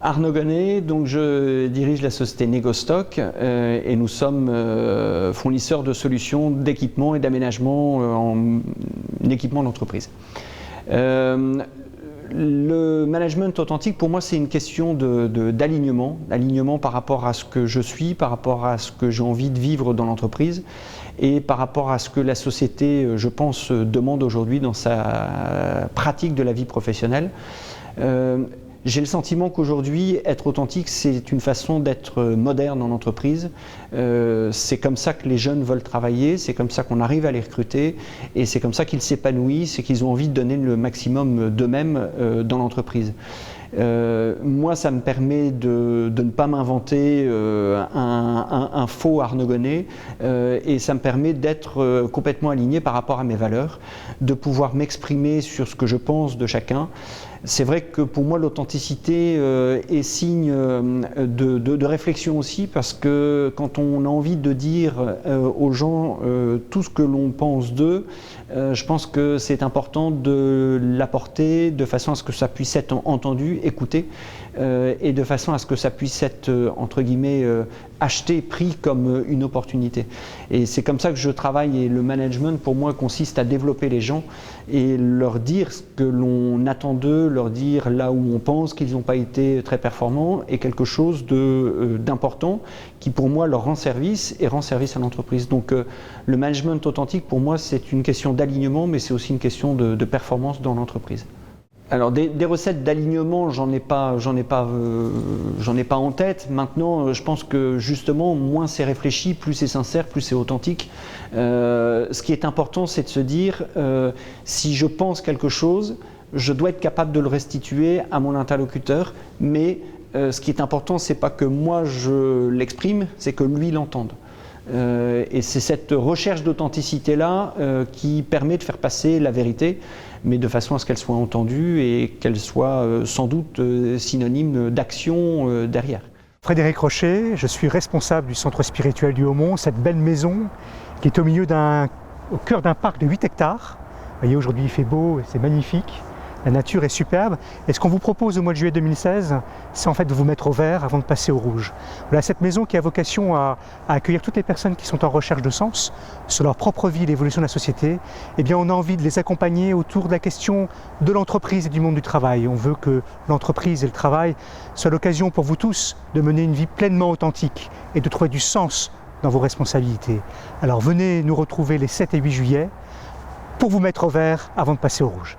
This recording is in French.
Arnaud Gonnet, donc je dirige la société Negostock et nous sommes fournisseurs de solutions d'équipement et d'aménagement en équipement d'entreprise. Le management authentique, pour moi, c'est une question d'alignement, d'alignement par rapport à ce que je suis, par rapport à ce que j'ai envie de vivre dans l'entreprise et par rapport à ce que la société, je pense, demande aujourd'hui dans sa pratique de la vie professionnelle. J'ai le sentiment qu'aujourd'hui, être authentique, c'est une façon d'être moderne en entreprise. C'est comme ça que les jeunes veulent travailler, c'est comme ça qu'on arrive à les recruter et c'est comme ça qu'ils s'épanouissent et qu'ils ont envie de donner le maximum d'eux-mêmes dans l'entreprise. Moi, ça me permet de ne pas m'inventer un faux Arnaud Gonnet et ça me permet d'être complètement aligné par rapport à mes valeurs, de pouvoir m'exprimer sur ce que je pense de chacun. C'est vrai que pour moi, l'authenticité est signe de réflexion aussi, parce que quand on a envie de dire aux gens tout ce que l'on pense d'eux, je pense que c'est important de l'apporter de façon à ce que ça puisse être entendu, écouté, et de façon à ce que ça puisse être, entre guillemets, acheté, pris comme une opportunité. Et c'est comme ça que je travaille, et le management pour moi consiste à développer les gens et leur dire ce que l'on attend d'eux, leur dire là où on pense qu'ils n'ont pas été très performants, et quelque chose d'important qui pour moi leur rend service et rend service à l'entreprise. Donc le management authentique pour moi c'est une question d'alignement, mais c'est aussi une question de performance dans l'entreprise. Alors des recettes d'alignement, j'en ai pas en tête. Maintenant, je pense que justement, moins c'est réfléchi, plus c'est sincère, plus c'est authentique. Ce qui est important, c'est de se dire, si je pense quelque chose, je dois être capable de le restituer à mon interlocuteur. Mais ce qui est important, c'est pas que moi je l'exprime, c'est que lui l'entende. Et c'est cette recherche d'authenticité-là qui permet de faire passer la vérité, mais de façon à ce qu'elle soit entendue et qu'elle soit sans doute synonyme d'action derrière. Frédéric Rocher, je suis responsable du centre spirituel du Haumont, cette belle maison qui est au cœur d'un parc de 8 hectares. Vous voyez, aujourd'hui il fait beau, c'est magnifique. La nature est superbe et ce qu'on vous propose au mois de juillet 2016, c'est en fait de vous mettre au vert avant de passer au rouge. Voilà, cette maison qui a vocation à accueillir toutes les personnes qui sont en recherche de sens sur leur propre vie et l'évolution de la société. Eh bien, on a envie de les accompagner autour de la question de l'entreprise et du monde du travail. On veut que l'entreprise et le travail soient l'occasion pour vous tous de mener une vie pleinement authentique et de trouver du sens dans vos responsabilités. Alors venez nous retrouver les 7 et 8 juillet pour vous mettre au vert avant de passer au rouge.